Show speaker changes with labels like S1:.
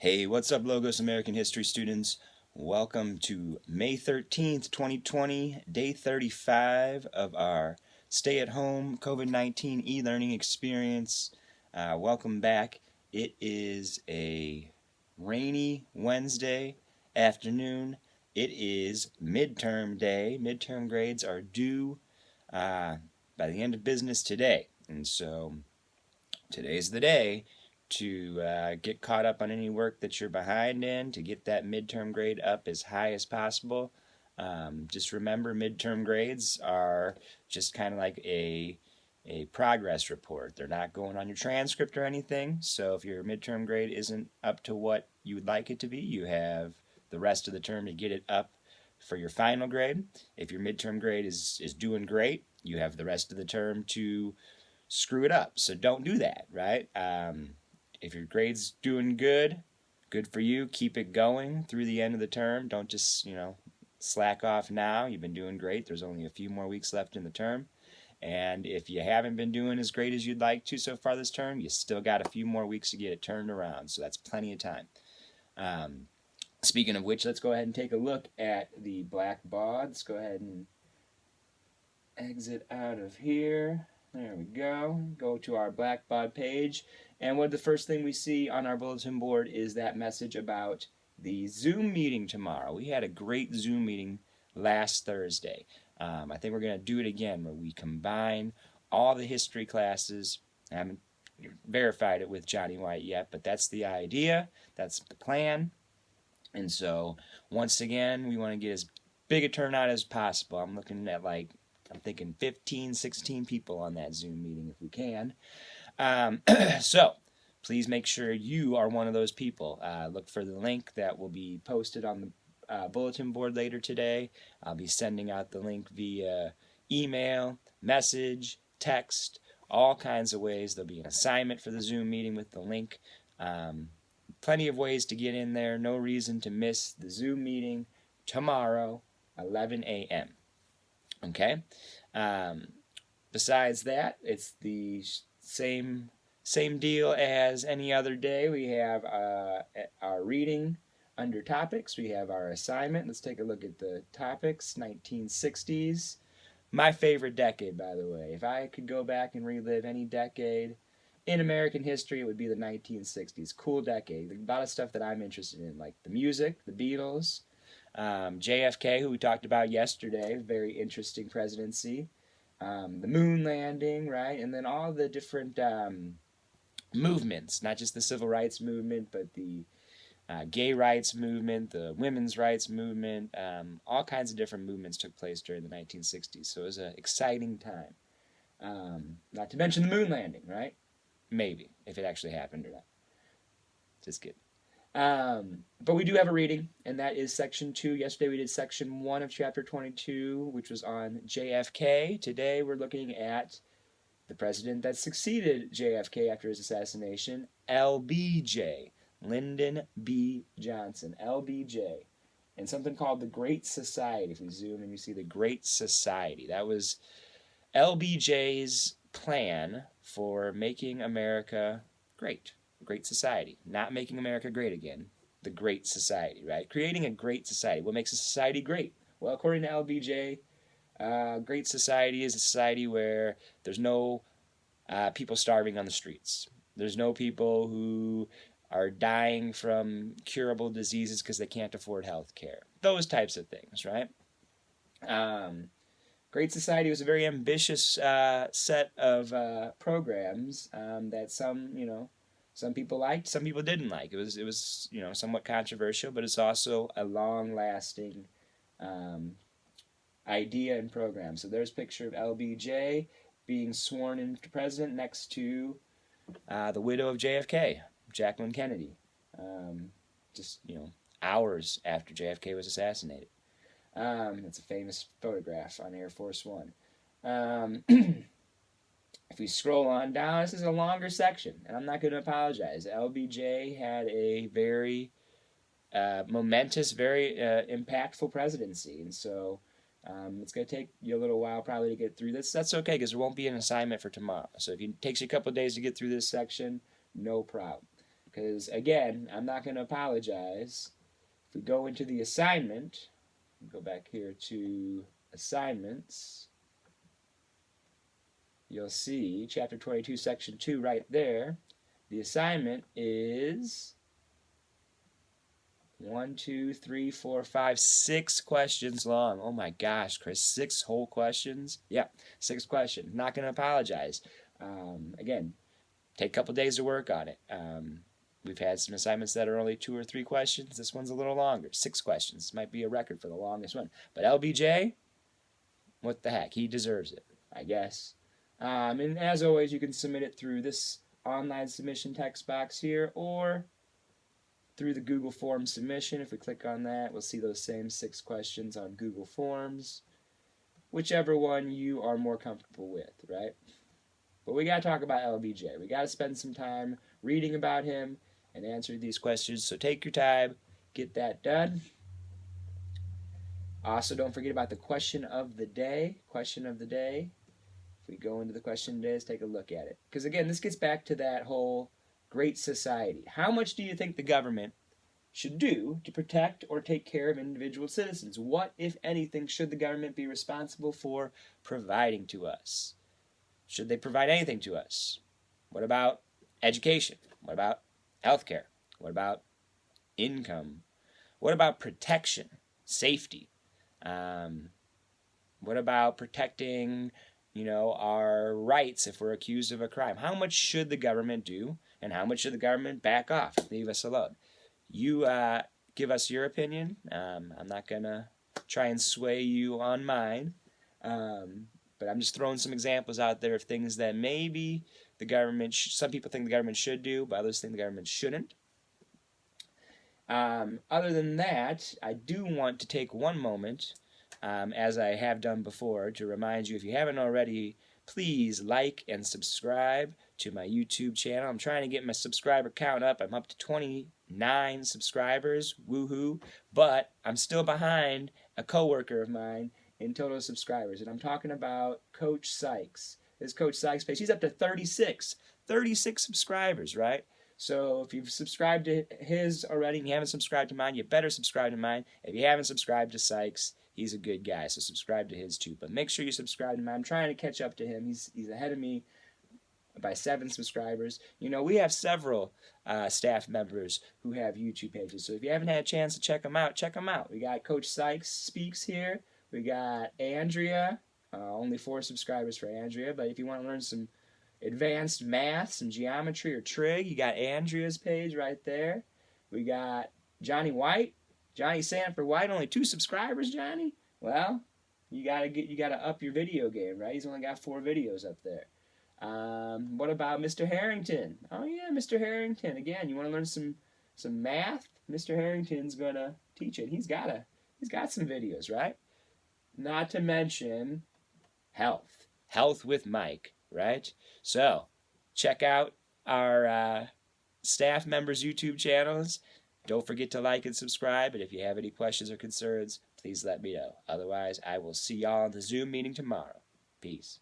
S1: Hey, what's up, Logos American History students? Welcome to May 13th, 2020, day 35 of our stay-at-home COVID-19 e-learning experience. Welcome back. It is a rainy Wednesday afternoon. It is midterm day. Midterm grades are due by the end of business today. And so today's the day to get caught up on any work that you're behind in, to get that midterm grade up as high as possible. Just remember, midterm grades are just kind of like a progress report. They're not going on your transcript or anything. So if your midterm grade isn't up to what you would like it to be, you have the rest of the term to get it up for your final grade. If your midterm grade is doing great, you have the rest of the term to screw it up. So don't do that, right? If your grade's doing good for you. Keep it going through the end of the term. Don't just, slack off now. You've been doing great. There's only a few more weeks left in the term. And if you haven't been doing as great as you'd like to so far this term, you still got a few more weeks to get it turned around. So that's plenty of time. Speaking of which, let's go ahead and take a look at the blackboard. Let's go ahead and exit out of here. There we go. Go to our Blackbaud page. And what the first thing we see on our bulletin board is that message about the Zoom meeting tomorrow. We had a great Zoom meeting last Thursday. I think we're going to do it again where we combine all the history classes. I haven't verified it with Johnny White yet, but that's the idea. That's the plan. And so, once again, we want to get as big a turnout as possible. I'm thinking 15, 16 people on that Zoom meeting if we can. So please make sure you are one of those people. Look for the link that will be posted on the bulletin board later today. I'll be sending out the link via email, message, text, all kinds of ways. There'll be an assignment for the Zoom meeting with the link. Plenty of ways to get in there. No reason to miss the Zoom meeting tomorrow, 11 a.m. Okay. Besides that, it's the same deal as any other day. We have our reading under topics. We have our assignment. Let's take a look at the topics. 1960s. My favorite decade, by the way. If I could go back and relive any decade in American history, it would be the 1960s. Cool decade. A lot of stuff that I'm interested in, like the music, the Beatles, JFK, who we talked about yesterday, very interesting presidency. The moon landing, right? And then all the different movements, not just the civil rights movement, but the gay rights movement, the women's rights movement, all kinds of different movements took place during the 1960s. So it was an exciting time. Not to mention the moon landing, right? Maybe, if it actually happened or not. Just kidding. But we do have a reading, and that is section 2. Yesterday we did section 1 of chapter 22, which was on JFK. Today we're looking at the president that succeeded JFK after his assassination, LBJ, Lyndon B. Johnson, LBJ, and something called the Great Society. If we zoom and you see the Great Society, that was LBJ's plan for making America great. Great society. Not making America great again. The Great Society, right? Creating a great society. What makes a society great? Well, according to LBJ, great society is a society where there's no people starving on the streets. There's no people who are dying from curable diseases because they can't afford health care. Those types of things, right? Great Society was a very ambitious set of programs that some people liked, some people didn't like. It was somewhat controversial, but it's also a long-lasting idea and program. So there's a picture of LBJ being sworn into president next to the widow of JFK, Jacqueline Kennedy, just hours after JFK was assassinated. It's a famous photograph on Air Force One. If we scroll on down, this is a longer section, and I'm not going to apologize. LBJ had a very momentous, very impactful presidency, and so it's going to take you a little while probably to get through this. That's okay, because there won't be an assignment for tomorrow. So if it takes you a couple of days to get through this section, no problem.
S2: because, again, I'm not going to apologize. If we go into the assignment, go back here to assignments, you'll see chapter 22, section 2 right there. The assignment is 1, 2, 3, 4, 5, 6 questions long. Oh my gosh, Chris, 6 whole questions? Yeah, 6 questions. Not going to apologize. Again, take a couple days to work on it. We've had some assignments that are only 2 or 3 questions. This one's a little longer, 6 questions. This might be a record for the longest one. But LBJ, what the heck? He deserves it, I guess. And as always, you can submit it through this online submission text box here or through the Google Forms submission. If we click on that, we'll see those same 6 questions on Google Forms. Whichever one you are more comfortable with, right? But we got to talk about LBJ. We got to spend some time reading about him and answering these questions. So take your time, get that done. Also, don't forget about the question of the day. Question of the day. If we go into the question of the day, let's take a look at it. Because again, this gets back to that whole great society. How much do you think the government should do to protect or take care of individual citizens? What, if anything, should the government be responsible for providing to us? Should they provide anything to us? What about education? What about healthcare? What about income? What about protection, safety? What about protecting, our rights if we're accused of a crime? How much should the government do, and how much should the government back off, leave us alone? You give us your opinion. I'm not going to try and sway you on mine, but I'm just throwing some examples out there of things that maybe the government, some people think the government should do, but others think the government shouldn't. Other than that, I do want to take one moment, as I have done before, to remind you, if you haven't already, please like and subscribe to my YouTube channel. I'm trying to get my subscriber count up. I'm up to 29 subscribers, woohoo, but I'm still behind a coworker of mine in total subscribers, and I'm talking about Coach Sykes. This Coach Sykes page, he's up to 36 subscribers, right? So if you've subscribed to his already and you haven't subscribed to mine, you better subscribe to mine. If you haven't subscribed to Sykes, he's a good guy, so subscribe to his too. But make sure you subscribe to mine. I'm trying to catch up to him. He's ahead of me by 7 subscribers. We have several staff members who have YouTube pages. So if you haven't had a chance to check them out, check them out. We got Coach Sykes Speaks here. We got Andrea. Only 4 subscribers for Andrea. But if you want to learn some advanced math, some geometry or trig, you got Andrea's page right there. We got Johnny White. Johnny Sanford White, only 2 subscribers, Johnny? Well, you gotta up your video game, right? He's only got 4 videos up there. What about Mr. Harrington? Oh yeah, Mr. Harrington. Again, you want to learn some math? Mr. Harrington's gonna teach it. He's got some videos, right? Not to mention health with Mike, right? So check out our staff members' YouTube channels. Don't forget to like and subscribe. And if you have any questions or concerns, please let me know. Otherwise, I will see y'all in the Zoom meeting tomorrow. Peace.